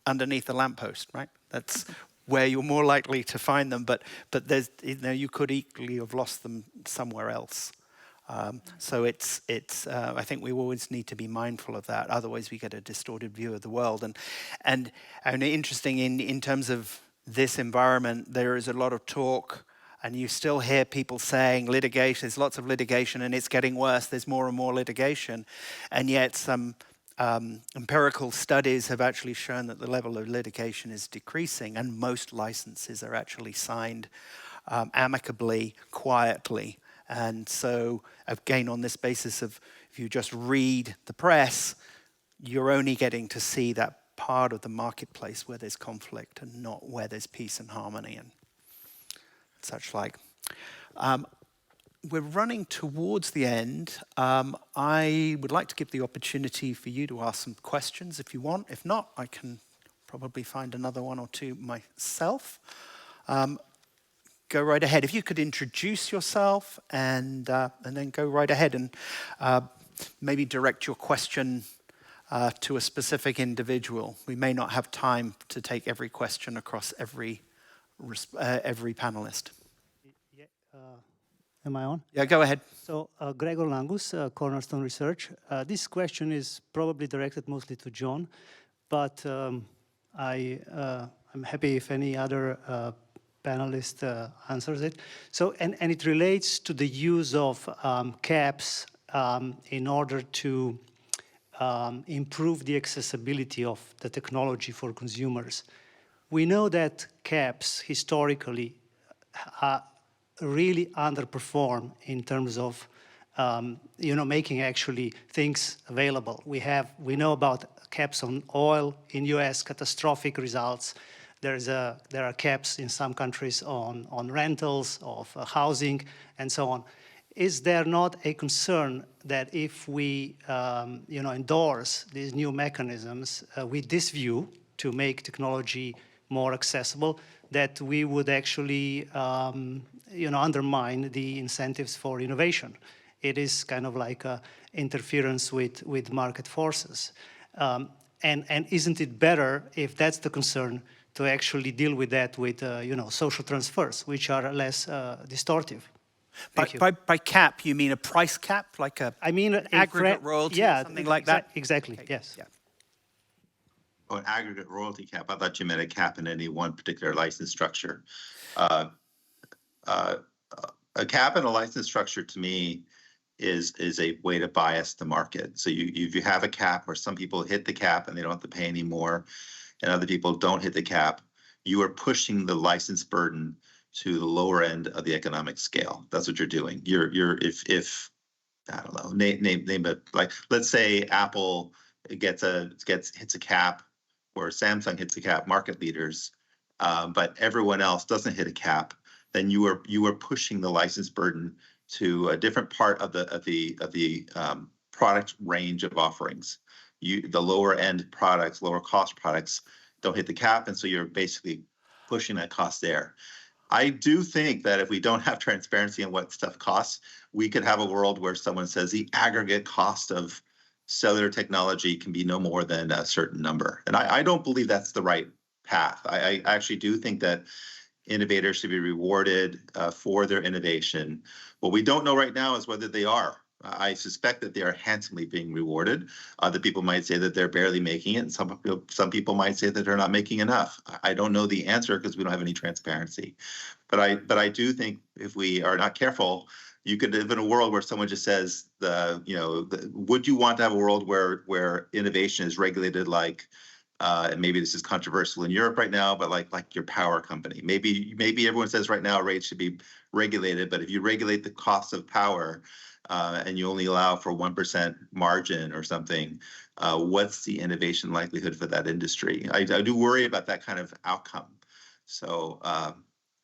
underneath the lamppost, right? That's where you're more likely to find them. But there's you could equally have lost them somewhere else. So it's I think we always need to be mindful of that. Otherwise, we get a distorted view of the world. And interesting in terms of this environment, there is a lot of talk, and you still hear people saying litigation. There's lots of litigation, and it's getting worse. There's more and more litigation, and yet some empirical studies have actually shown that the level of litigation is decreasing, and most licenses are actually signed amicably, quietly. And so, again, on this basis of if you just read the press, you're only getting to see that part of the marketplace where there's conflict and not where there's peace and harmony and such like. We're running towards the end. I would like to give the opportunity for you to ask some questions if you want. If not, I can probably find another one or two myself. Go right ahead. If you could introduce yourself and then go right ahead and maybe direct your question to a specific individual. We may not have time to take every question across every panelist. Yeah, am I on? Yeah, go ahead. So, Gregor Langus, Cornerstone Research. This question is probably directed mostly to John, but I'm happy if any other panelist answers it. So, and it relates to the use of caps in order to improve the accessibility of the technology for consumers. We know that caps historically really underperform in terms of making actually things available. We know about caps on oil in US, catastrophic results. There are caps in some countries on rentals of housing and so on. Is there not a concern that if we endorse these new mechanisms with this view to make technology more accessible, that we would actually undermine the incentives for innovation? It is kind of like interference with market forces. And isn't it better, if that's the concern, to actually deal with that with social transfers, which are less distortive? By cap, you mean a price cap, like an aggregate royalty, or something like that? Exactly. Okay. Yes. Yeah. Oh, an aggregate royalty cap. I thought you meant a cap in any one particular license structure. A cap in a license structure, to me, is a way to bias the market. So you have a cap where some people hit the cap and they don't have to pay anymore, and other people don't hit the cap. You are pushing the license burden to the lower end of the economic scale. That's what you're doing. If I don't know, name it, like, let's say Apple hits a cap, or Samsung hits a cap, market leaders, but everyone else doesn't hit a cap, then you are pushing the license burden to a different part of the product range of offerings. The lower end products, lower cost products, don't hit the cap, and so you're basically pushing that cost there. I do think that if we don't have transparency on what stuff costs, we could have a world where someone says the aggregate cost of cellular technology can be no more than a certain number. And I don't believe that's the right path. I actually do think that innovators should be rewarded for their innovation. What we don't know right now is whether they are. I suspect that they are handsomely being rewarded. Other people might say that they're barely making it, and some people might say that they're not making enough. I don't know the answer because we don't have any transparency. But I do think if we are not careful, you could live in a world where someone just says, would you want to have a world where innovation is regulated like, and maybe this is controversial in Europe right now, but like your power company. Maybe everyone says right now rates should be regulated, but if you regulate the cost of power and you only allow for 1% margin or something, what's the innovation likelihood for that industry? I do worry about that kind of outcome. So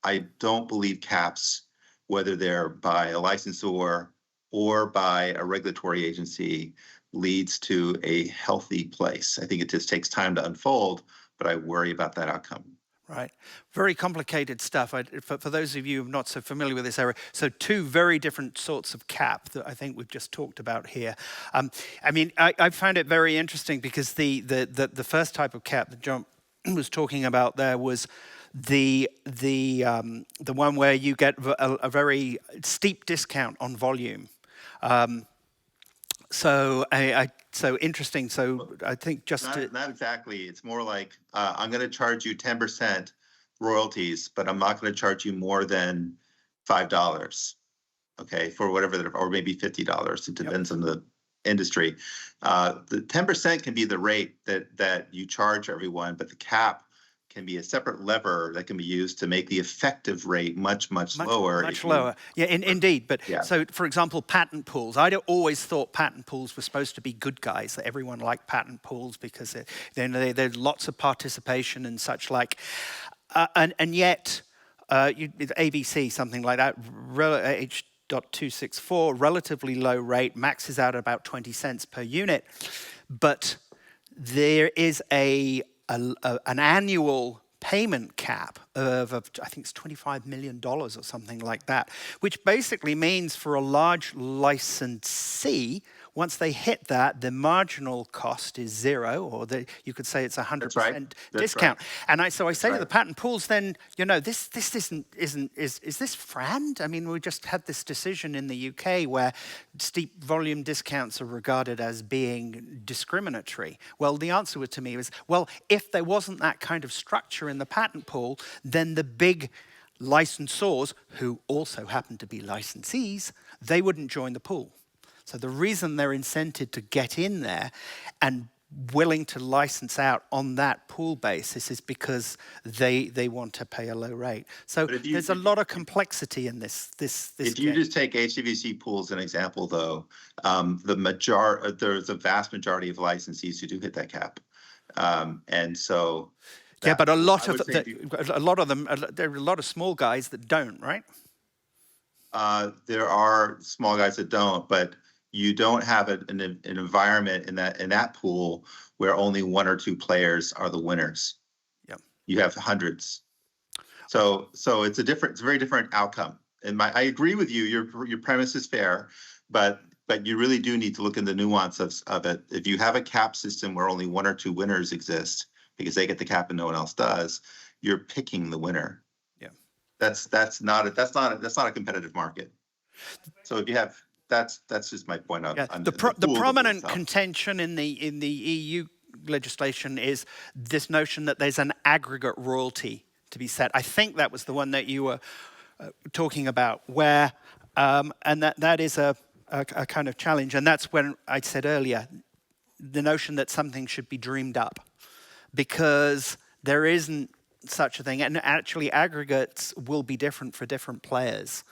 I don't believe caps, whether they're by a licensor or by a regulatory agency, leads to a healthy place. I think it just takes time to unfold, but I worry about that outcome. Right. Very complicated stuff. For those of you who are not so familiar with this area, so two very different sorts of cap that I think we've just talked about here. I mean, I found it very interesting because the first type of cap that John was talking about there was the one where you get a very steep discount on volume. So so interesting. So I think just not exactly. It's more like I'm going to charge you 10% royalties, but I'm not going to charge you more than $5. Okay, for whatever, or maybe $50. It depends on the industry. The 10% can be the rate that you charge everyone, but the cap can be a separate lever that can be used to make the effective rate much lower. Much lower. Yeah, indeed. But yeah. So, for example, patent pools. I'd always thought patent pools were supposed to be good guys, that everyone liked patent pools because there's lots of participation and such like. And yet, with ABC, something like that, H.264, relatively low rate, maxes out at about 20 cents per unit. But there is an annual payment cap of I think it's $25 million or something like that, which basically means for a large licensee, once they hit that, the marginal cost is zero, or you could say it's 100% discount. Right. And I say to the patent pools, then this isn't is this FRAND? I mean, we just had this decision in the UK where steep volume discounts are regarded as being discriminatory. Well, the answer to me was, well, if there wasn't that kind of structure in the patent pool, then the big licensors, who also happen to be licensees, they wouldn't join the pool. So the reason they're incented to get in there and willing to license out on that pool basis is because they want to pay a low rate. So there's a lot of complexity in this. If you just take HVAC pools as an example, though, there's a vast majority of licensees who do hit that cap, and so. Yeah, but a lot of them, there are a lot of small guys that don't, right? There are small guys that don't, but you don't have an environment in that pool where only one or two players are the winners. Yeah, you have hundreds. So it's a very different outcome. And I agree with you. Your premise is fair, but you really do need to look in the nuance of it. If you have a cap system where only one or two winners exist because they get the cap and no one else does, you're picking the winner. Yeah, that's not a competitive market. So if you have that's just my point on the prominent contention in the EU legislation is this notion that there's an aggregate royalty to be set. I think that was the one that you were talking about, where and that is a kind of challenge, and that's when I said earlier the notion that something should be dreamed up, because there isn't such a thing, and actually aggregates will be different for different players.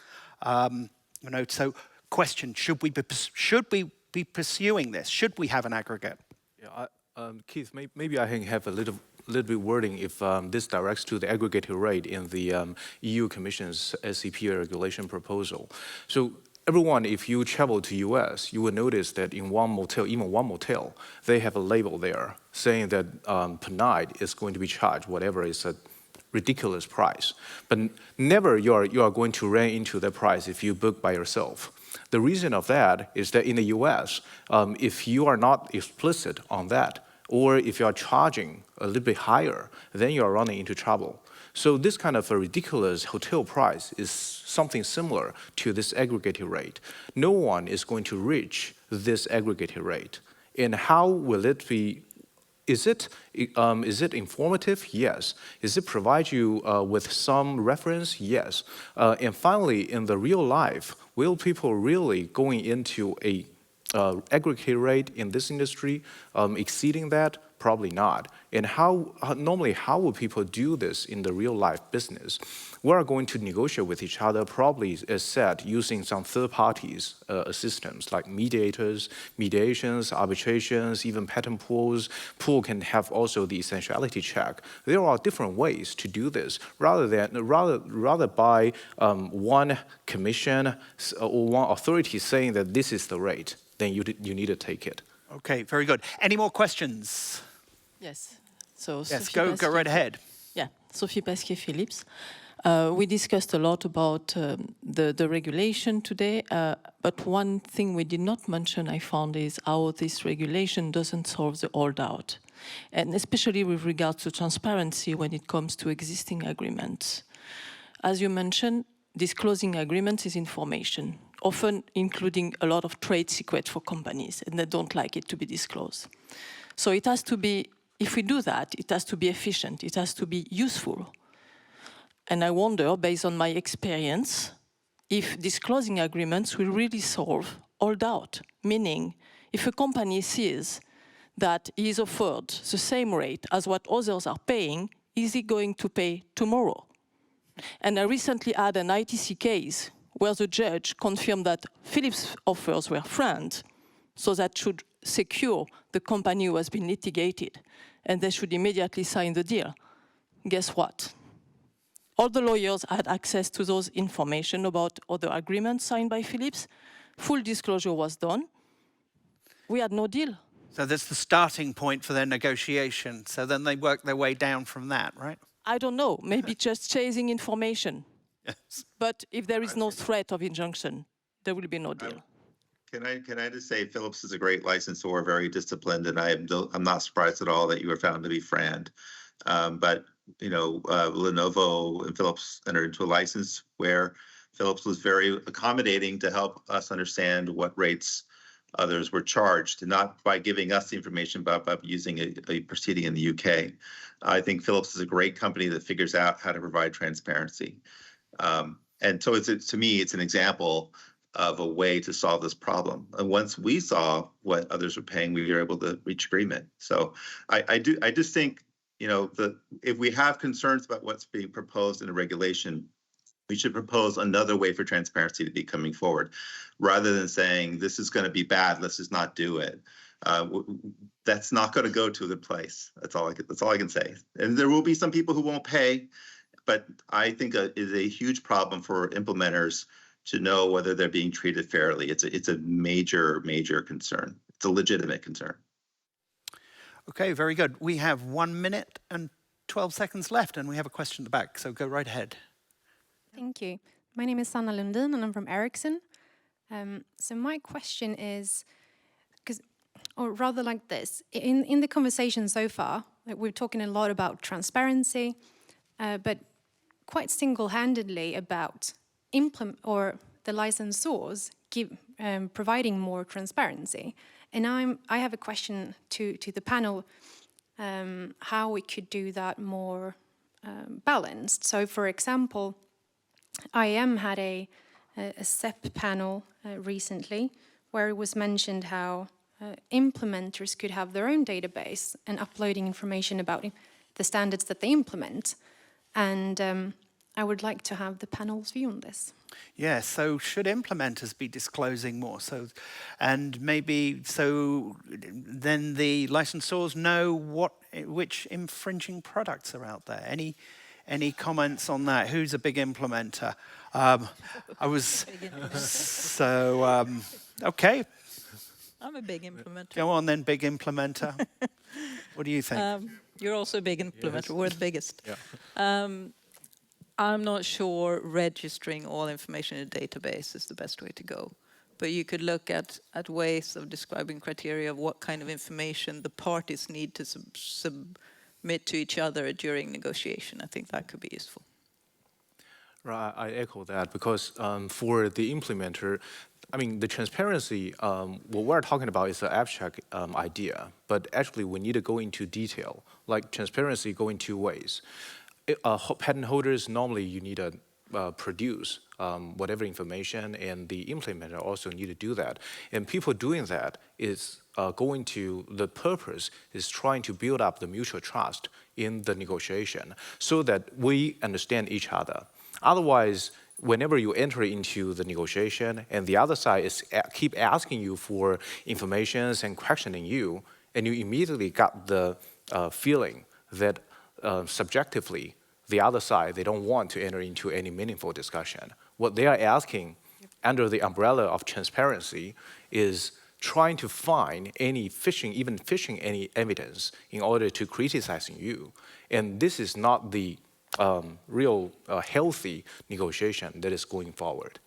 So. Question: should we be pursuing this? Should we have an aggregate? Yeah, Keith, maybe I can have a little bit wording if this directs to the aggregated rate in the EU Commission's SCP regulation proposal. So everyone, if you travel to US, you will notice that in even one motel, they have a label there saying that per night is going to be charged whatever is a ridiculous price. But never you are going to run into that price if you book by yourself. The reason of that is that in the US, if you are not explicit on that, or if you are charging a little bit higher, then you are running into trouble. So this kind of a ridiculous hotel price is something similar to this aggregated rate. No one is going to reach this aggregated rate. And how will it be? Is it informative? Yes. Is it provide you with some reference? Yes. And finally, in the real life, will people really going into a aggregate rate in this industry exceeding that? Probably not. And normally how will people do this in the real life business? We are going to negotiate with each other, probably as said, using some third parties systems like mediators, mediations, arbitrations, even patent pools. Pool can have also the essentiality check. There are different ways to do this rather by one commission or one authority saying that this is the rate, then you need to take it. Okay, very good. Any more questions? Yes. So Yes, Sophie go right ahead. Yeah, Sophie Pasquier-Phillips. We discussed a lot about the regulation today, but one thing we did not mention, I found, is how this regulation doesn't solve the holdout, and especially with regard to transparency when it comes to existing agreements. As you mentioned, disclosing agreements is information, often including a lot of trade secrets for companies, and they don't like it to be disclosed. So it has to be, if we do that, it has to be efficient, it has to be useful. And I wonder, based on my experience, if disclosing agreements will really solve all doubt. Meaning, if a company sees that he is offered the same rate as what others are paying, is he going to pay tomorrow? And I recently had an ITC case where the judge confirmed that Philips' offers were friends, so that should secure the company who has been litigated, and they should immediately sign the deal. Guess what? All the lawyers had access to those information about other agreements signed by Philips. Full disclosure was done. We had no deal. So that's the starting point for their negotiation. So then they work their way down from that, right? I don't know, maybe just chasing information. Yes. But if there is no threat of injunction, there will be no deal. Can I just say Philips is a great licensor, very disciplined, and I'm not surprised at all that you were found to be friend. But you know, Lenovo and Philips entered into a license where Philips was very accommodating to help us understand what rates others were charged, not by giving us the information, but by using a proceeding in the UK. I think Philips is a great company that figures out how to provide transparency. And so to me, it's an example of a way to solve this problem. And once we saw what others were paying, we were able to reach agreement. So I just think, you know, if we have concerns about what's being proposed in a regulation, we should propose another way for transparency to be coming forward, rather than saying this is going to be bad, let's just not do it. That's not going to go to the place. That's all I can say. And there will be some people who won't pay, but I think it is a huge problem for implementers to know whether they're being treated fairly. It's a major concern. It's a legitimate concern. Okay, very good. We have 1 minute and 12 seconds left, and we have a question at the back, so go right ahead. Thank you. My name is Sanna Lundin, and I'm from Ericsson. So my question is, or rather like this, in the conversation so far, we're talking a lot about transparency, but quite single-handedly about the licensors providing more transparency. And I have a question to the panel, how we could do that more balanced. So, for example, IM had a CEP panel recently where it was mentioned how implementers could have their own database and uploading information about the standards that they implement. And I would like to have the panel's view on this. Yeah, so should implementers be disclosing more? And maybe then the licensors know which infringing products are out there. Any comments on that? Who's a big implementer? Okay. I'm a big implementer. Go on then, big implementer. What do you think? You're also a big implementer. Yes. We're the biggest. Yeah. I'm not sure registering all information in a database is the best way to go. but you could look at ways of describing criteria of what kind of information the parties need to submit to each other during negotiation. I think that could be useful. Right, I echo that because for the implementer, I mean, the transparency, what we're talking about is an abstract idea, but actually we need to go into detail. Like transparency go in two ways. Patent holders, normally you need to produce whatever information, and the implementer also need to do that. And people doing that is the purpose is trying to build up the mutual trust in the negotiation so that we understand each other. Otherwise, whenever you enter into the negotiation and the other side is keep asking you for informations and questioning you, and you immediately got the feeling that subjectively the other side, they don't want to enter into any meaningful discussion. What they are asking under the umbrella of transparency is trying to find any even fishing any evidence in order to criticizing you. And this is not the real healthy negotiation that is going forward.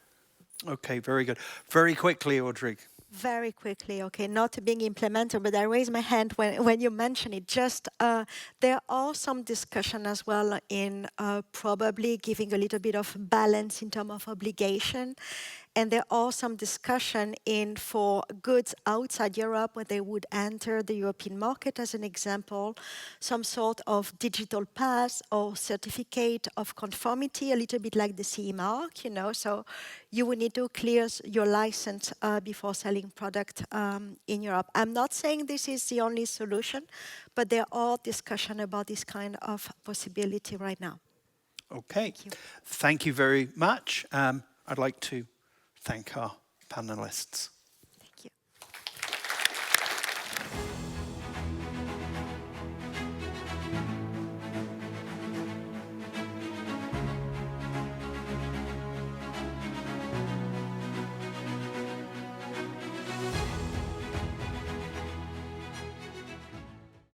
Okay, very good. Very quickly, Audrey. Very quickly, okay, not being implemented, but I raise my hand when you mention it. Just there are some discussion as well in probably giving a little bit of balance in terms of obligation. And there are some discussion in for goods outside Europe when they would enter the European market, as an example, some sort of digital pass or certificate of conformity, a little bit like the CE mark, you know. So you will need to clear your license before selling product in Europe. I'm not saying this is the only solution, but there are discussion about this kind of possibility right now. Okay, thank you very much. I'd like to thank our panelists.